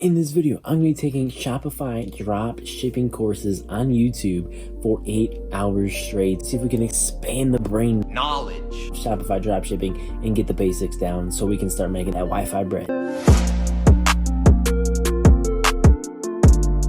In this video, I'm going to be taking Shopify drop shipping courses on YouTube for 8 hours straight. See if we can expand the brain knowledge of Shopify drop shipping and get the basics down so we can start making that Wi-Fi bread.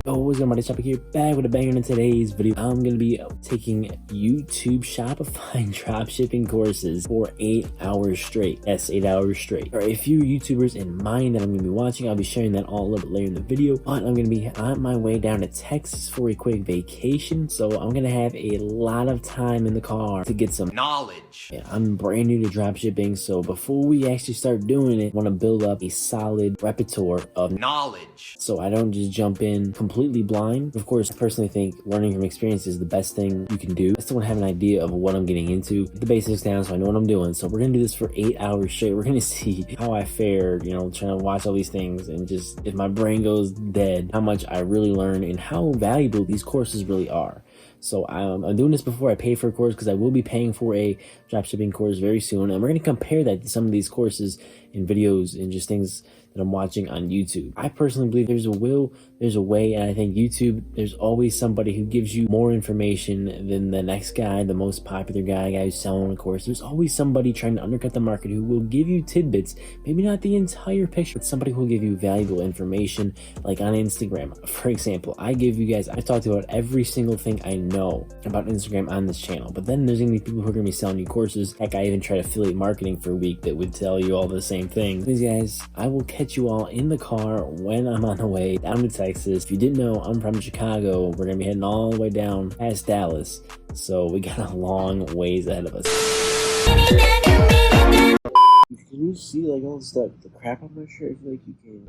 What's going on, my Chuki here, back with a banger in today's video. I'm going to be taking YouTube Shopify dropshipping courses for 8 hours straight. Yes, 8 hours straight. There are a few YouTubers in mind that I'm going to be watching. I'll be sharing that all a little bit later in the video, but I'm going to be on my way down to Texas for a quick vacation, so I'm going to have a lot of time in the car to get some knowledge. Yeah, I'm brand new to dropshipping, so before we actually start doing it, I want to build up a solid repertoire of knowledge so I don't just jump in completely blind. Of course, I personally think learning from experience is the best thing you can do. I still want to have an idea of what I'm getting into, get the basics down so I know what I'm doing. So we're gonna do this for 8 hours straight. We're gonna see how I fare, trying to watch all these things, and just if my brain goes dead, how much I really learn and how valuable these courses really are. So I'm doing this before I pay for a course, because I will be paying for a dropshipping course very soon, and we're going to compare that to some of these courses and videos and just things that I'm watching on YouTube. I personally believe there's a way, and I think YouTube, there's always somebody who gives you more information than the next guy, the most popular guy who's selling a course. There's always somebody trying to undercut the market who will give you tidbits, maybe not the entire picture, but somebody who will give you valuable information. Like on Instagram, for example, I talked about every single thing I know about Instagram on this channel, but then there's gonna be people who are gonna be selling you courses. Heck, I even tried affiliate marketing for a week that would tell you all the same thing. These guys, I will catch you all in the car when I'm on the way down to Texas. If you didn't know, I'm from Chicago. We're gonna be heading all the way down past Dallas, so we got a long ways ahead of us. Can you see like all the crap on my shirt? I feel like you can.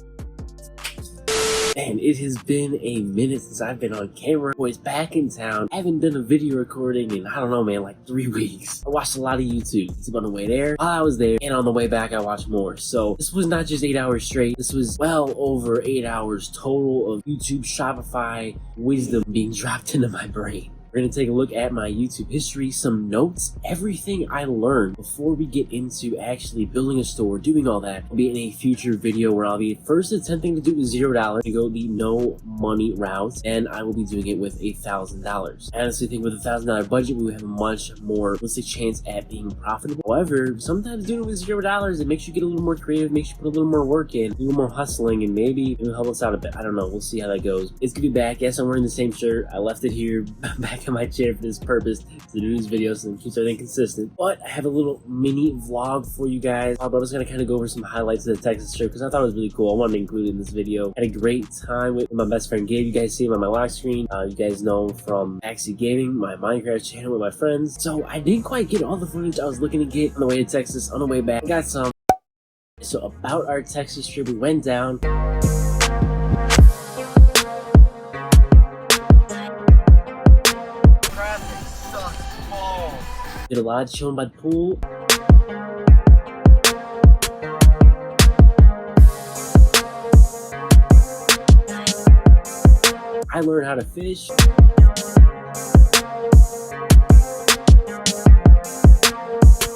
Man, it has been a minute since I've been on camera. Boys, back in town. I haven't done a video recording in, I don't know, man, like 3 weeks. I watched a lot of YouTube. It's on the way there, while I was there, and on the way back, I watched more. So this was not just 8 hours straight. This was well over 8 hours total of YouTube Shopify wisdom being dropped into my brain. We're going to take a look at my YouTube history, some notes, everything I learned before we get into actually building a store, doing all that. Will be in a future video where I'll be first attempting to do $0 to go the no money route, and I will be doing it with $1,000. I honestly think with $1,000 budget, we would have a much more realistic chance at being profitable. However, sometimes doing it with $0, it makes you get a little more creative, makes you put a little more work in, a little more hustling, and maybe it'll help us out a bit. I don't know. We'll see how that goes. It's going to be back. Yes, I'm wearing the same shirt. I left it here back in my chair for this purpose, to do these videos and keep everything consistent. But I have a little mini vlog for you guys. But I was gonna kind of go over some highlights of the Texas trip because I thought it was really cool. I wanted to include it in this video. Had a great time with my best friend Gabe. You guys see him on my lock screen. You guys know him from Axie Gaming, my Minecraft channel with my friends. So I didn't quite get all the footage I was looking to get on the way to Texas. On the way back, I got some. So about our Texas trip, we went down. Did a lot of chilling by the pool. I learned how to fish.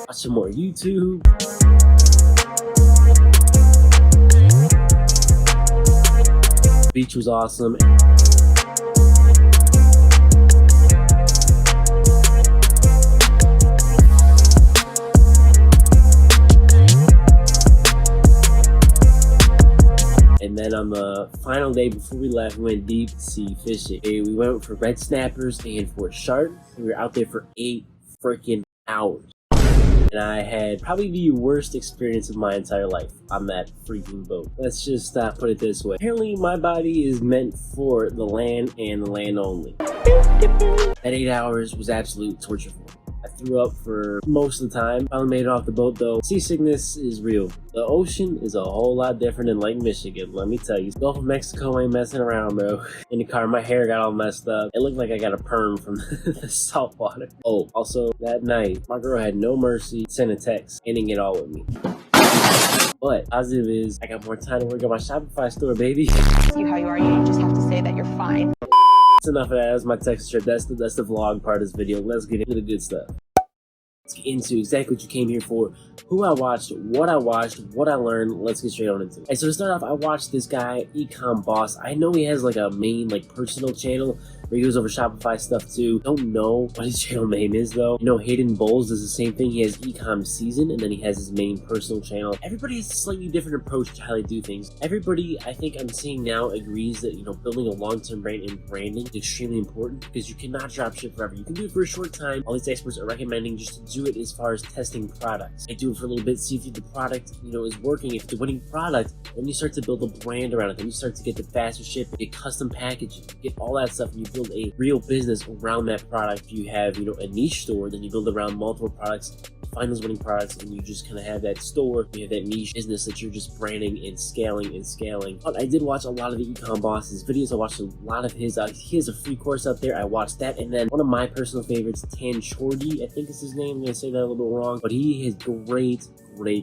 Watch some more YouTube. Beach was awesome. And then on the final day before we left, we went deep sea fishing. We went for red snappers and for sharks. We were out there for 8 freaking hours. And I had probably the worst experience of my entire life on that freaking boat. Let's just put it this way. Apparently my body is meant for the land and the land only. That 8 hours was absolute torture for me. I threw up for most of the time. Finally made it off the boat though. Seasickness is real. The ocean is a whole lot different than Lake Michigan, let me tell you. Gulf of Mexico ain't messing around, bro. In the car, my hair got all messed up. It looked like I got a perm from the salt water. Oh, also that night, my girl had no mercy, sent a text, ending it all with me. But positive is I got more time to work on my Shopify store, baby. You how you are, you just have to say that you're fine. That's enough of that. That's my Texas trip. That's the vlog part of this video. Let's get into the good stuff. Let's get into exactly what you came here for, who I watched, what I learned. Let's get straight on into it. So to start off, I watched this guy, Ecom Boss. I know he has like a main like personal channel where he goes over Shopify stuff too. Don't know what his channel name is though. You know, Hayden Bowles does the same thing. He has Ecom Season and then he has his main personal channel. Everybody has a slightly different approach to how they do things. Everybody, I think I'm seeing now, agrees that, you know, building a long-term brand and branding is extremely important because you cannot dropship forever. You can do it for a short time. All these experts are recommending just to do it as far as testing products. I do it for a little bit, see if the product, you know, is working. If it's a winning product, then you start to build a brand around it. Then you start to get the faster shipping, get custom packaging, get all that stuff, and you build a real business around that product. If you have, you know, a niche store, then you build around multiple products, find those winning products, and you just kind of have that store, you have that niche business that you're just branding and scaling and scaling. But I did watch a lot of the Ecom Boss's videos. I watched a lot of his, he has a free course out there. I watched that, and then one of my personal favorites, Tan Chordy, I think is his name. I'm going to say that a little bit wrong, but he has great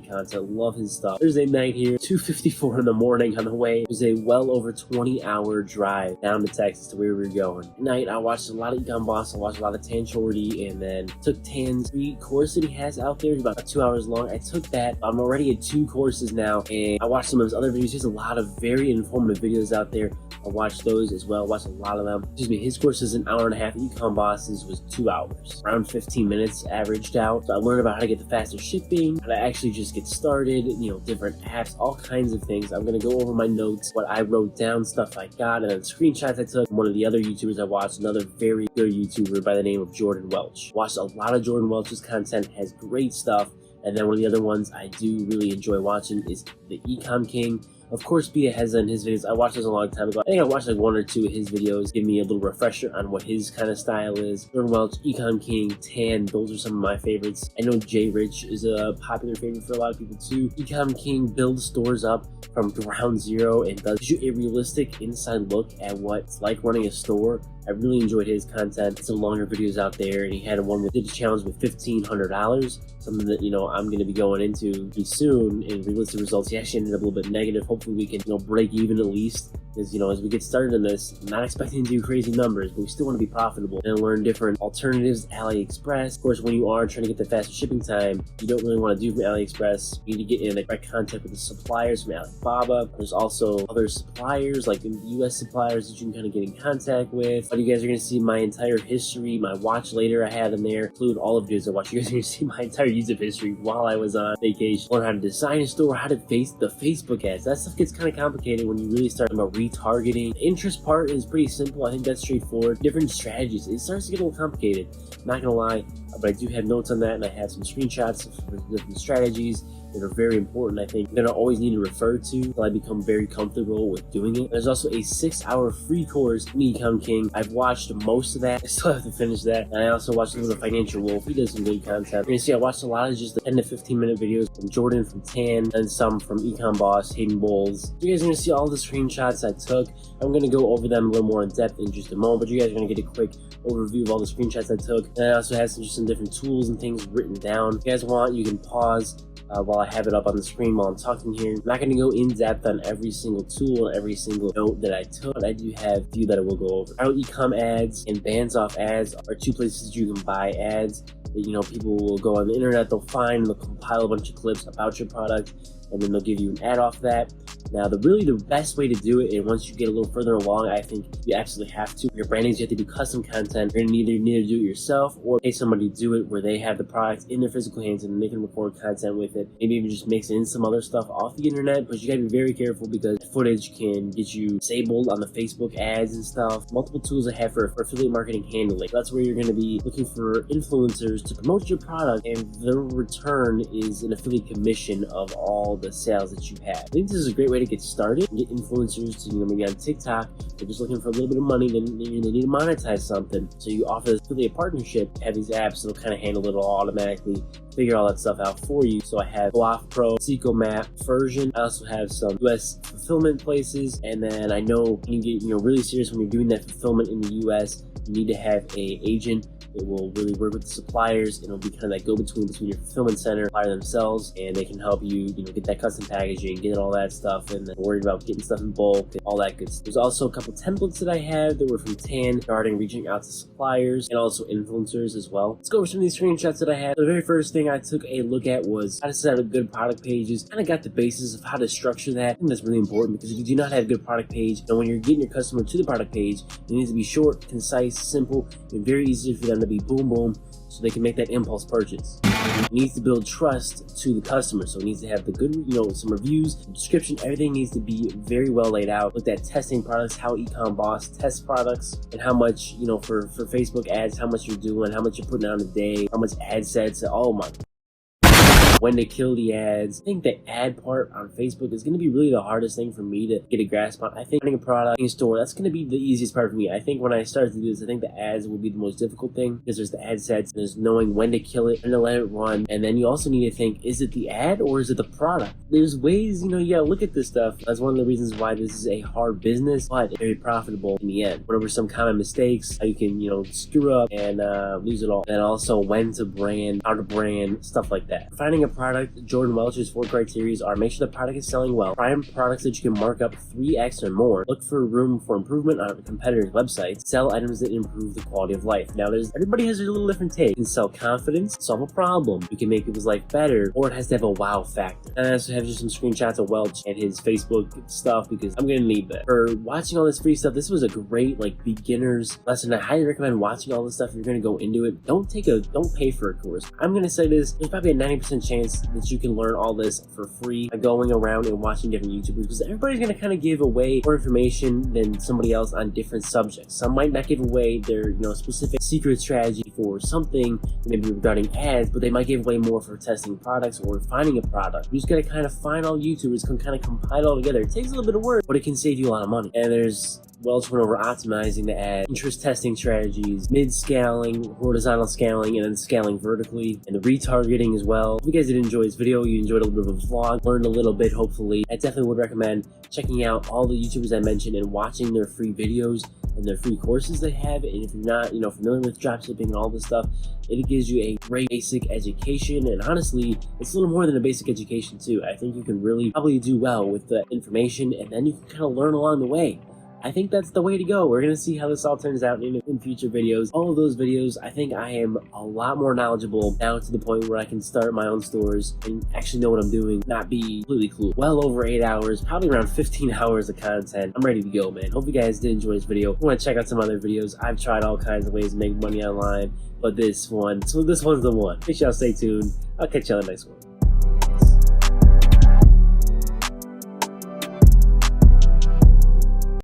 content. Love his stuff. Thursday night here, 2:54 in the morning on the way. It was a well over 20-hour drive down to Texas to where we were going. At night, I watched a lot of Ecom Boss. I watched a lot of Tan Chordy, and then took Tan's free course that he has out there. It's about 2 hours long. I took that. I'm already at 2 courses now, and I watched some of his other videos. There's a lot of very informative videos out there. I watched those as well. Watched a lot of them. Excuse me, his course is an hour and a half. Ecom Boss's was 2 hours. Around 15 minutes averaged out. So I learned about how to get the faster shipping, how to actually just get started, you know, different apps, all kinds of things. I'm going to go over my notes, what I wrote down, stuff I got, and then screenshots I took. One of the other YouTubers I watched, another very good YouTuber by the name of Jordan Welch. Watched a lot of Jordan Welch's content, has great stuff. And then one of the other ones I do really enjoy watching is the Ecom King. Of course, Bia has in his videos. I watched those a long time ago. I think I watched like 1 or 2 of his videos. Give me a little refresher on what his kind of style is. Jordan Welch, Ecom King, Tan, those are some of my favorites. I know Jay Rich is a popular favorite for a lot of people too. Ecom King builds stores up from ground zero and does you a realistic inside look at what it's like running a store. I really enjoyed his content. Some longer videos out there, and he had one with did a challenge with $1,500, something that, you know, I'm going to be going into pretty soon. And realistic results, he actually ended up a little bit negative. Hopefully we can, you know, break even at least. Because, you know, as we get started in this, I'm not expecting to do crazy numbers, but we still want to be profitable and learn different alternatives. AliExpress, of course, when you are trying to get the faster shipping time, you don't really want to do from AliExpress. You need to get in direct contact with the suppliers from Alibaba. There's also other suppliers, like US suppliers that you can kind of get in contact with. But you guys are going to see my entire history, my watch later I had in there, include all of videos I watched. You guys are going to see my entire YouTube history while I was on vacation. Learn how to design a store, how to face the Facebook ads. That stuff gets kind of complicated when you really start about retargeting. The interest part is pretty simple. I think that's straightforward. Different strategies. It starts to get a little complicated. I'm not gonna lie, but I do have notes on that, and I have some screenshots of different strategies that are very important. I think I'm gonna always need to refer to until I become very comfortable with doing it. There's also a 6-hour free course, Ecom King. I've watched most of that. I still have to finish that. And I also watched a little Financial Wolf. He does some great content. You're gonna see I watched a lot of just the 10 to 15 minute videos from Jordan, from Tan, and some from Ecom Boss, Hayden Bowles. You guys are gonna see all the screenshots I took. I'm gonna go over them a little more in depth in just a moment, but you guys are gonna get a quick overview of all the screenshots I took. And I also have some different tools and things written down. If you guys want, you can pause while I have it up on the screen while I'm talking here. I'm not going to go in depth on every single tool and every single note that I took, but I do have a few that I will go over. How Ecom ads and bans off ads are 2 places you can buy ads. You know, people will go on the internet, they'll find, they'll compile a bunch of clips about your product, and then they'll give you an ad off that. Now, the best way to do it, and once you get a little further along, I think you absolutely have to. Your branding, you have to do custom content. You're gonna either need to do it yourself or pay somebody to do it where they have the product in their physical hands and they can record content with it. Maybe even just mix in some other stuff off the internet, but you gotta be very careful because footage can get you disabled on the Facebook ads and stuff. Multiple tools I have for affiliate marketing handling. That's where you're gonna be looking for influencers to promote your product, and their return is an affiliate commission of all the sales that you have. I think this is a great way to get started and get influencers to, you know, maybe on TikTok. They're just looking for a little bit of money, then they need to monetize something. So you offer this affiliate partnership, have these apps that'll kind of handle it all automatically, figure all that stuff out for you. So I have Go Pro, Seco Map version. I also have some US fulfillment places, and then I know you get, you know, really serious when you're doing that fulfillment in the US. You need to have a agent that will really work with the suppliers, and it'll be kind of that go-between between your fulfillment center, supplier themselves, and they can help you, get that custom packaging, get all that stuff, and then worried about getting stuff in bulk and all that good stuff. There's also a couple templates that I have that were from Tan regarding reaching out to suppliers and also influencers as well. Let's go over some of these screenshots that I had. The very first thing I took a look at was how to set up good product pages. Kind of got the basis of how to structure that. I think that's really important because if you do not have a good product page, and when you're getting your customer to the product page, it needs to be short, concise, simple, and very easy for them to be boom boom, so they can make that impulse purchase. It needs to build trust to the customer, so it needs to have the good, some reviews, description. Everything needs to be very well laid out. Looked at testing products, how Ecom Boss tests products, and how much, for Facebook ads, how much you're doing, how much you're putting out a day, how much ad sets. Oh my, when to kill the ads. I think the ad part on Facebook is going to be really the hardest thing for me to get a grasp on. I think finding a product in a store, that's going to be the easiest part for me. I think when I started to do this, I think the ads will be the most difficult thing, because there's the ad sets, there's knowing when to kill it, when to let it run, and then you also need to think, is it the ad or is it the product? There's ways, you gotta look at this stuff. That's one of the reasons why this is a hard business, but very profitable in the end. What are some common mistakes, how you can, screw up and lose it all, and also when to brand, how to brand, stuff like that. Finding a product, Jordan Welch's 4 criteria are: make sure the product is selling well, find products that you can mark up 3x or more, look for room for improvement on competitors' websites, sell items that improve the quality of life. Now, everybody has a little different take. You can sell confidence, solve a problem, you can make people's life better, or it has to have a wow factor. And I also have just some screenshots of Welch and his Facebook stuff, because I'm gonna need that. For watching all this free stuff, this was a great beginner's lesson. I highly recommend watching all this stuff if you're gonna go into it. Don't pay for a course. I'm gonna say this, there's probably a 90% chance that you can learn all this for free by going around and watching different YouTubers, because everybody's going to kind of give away more information than somebody else on different subjects. Some might not give away their specific secret strategy for something, maybe regarding ads, but they might give away more for testing products or finding a product. You just got to kind of find all YouTubers, can kind of compile it all together. It takes a little bit of work, but it can save you a lot of money. And there's Welch went over optimizing the ad, interest testing strategies, mid-scaling, horizontal scaling, and then scaling vertically, and the retargeting as well. If you guys did enjoy this video, you enjoyed a little bit of a vlog, learned a little bit hopefully, I definitely would recommend checking out all the YouTubers I mentioned and watching their free videos and their free courses they have. And if you're not familiar with dropshipping and all this stuff, it gives you a great basic education, and honestly it's a little more than a basic education too. I think you can really probably do well with the information, and then you can kind of learn along the way. I think that's the way to go. We're going to see how this all turns out in future videos. All of those videos, I think I am a lot more knowledgeable now, to the point where I can start my own stores and actually know what I'm doing, not be completely clueless. Well over 8 hours, probably around 15 hours of content. I'm ready to go, man. Hope you guys did enjoy this video. If you want to check out some other videos, I've tried all kinds of ways to make money online, but this one's the one. Make sure y'all stay tuned. I'll catch y'all in the next one.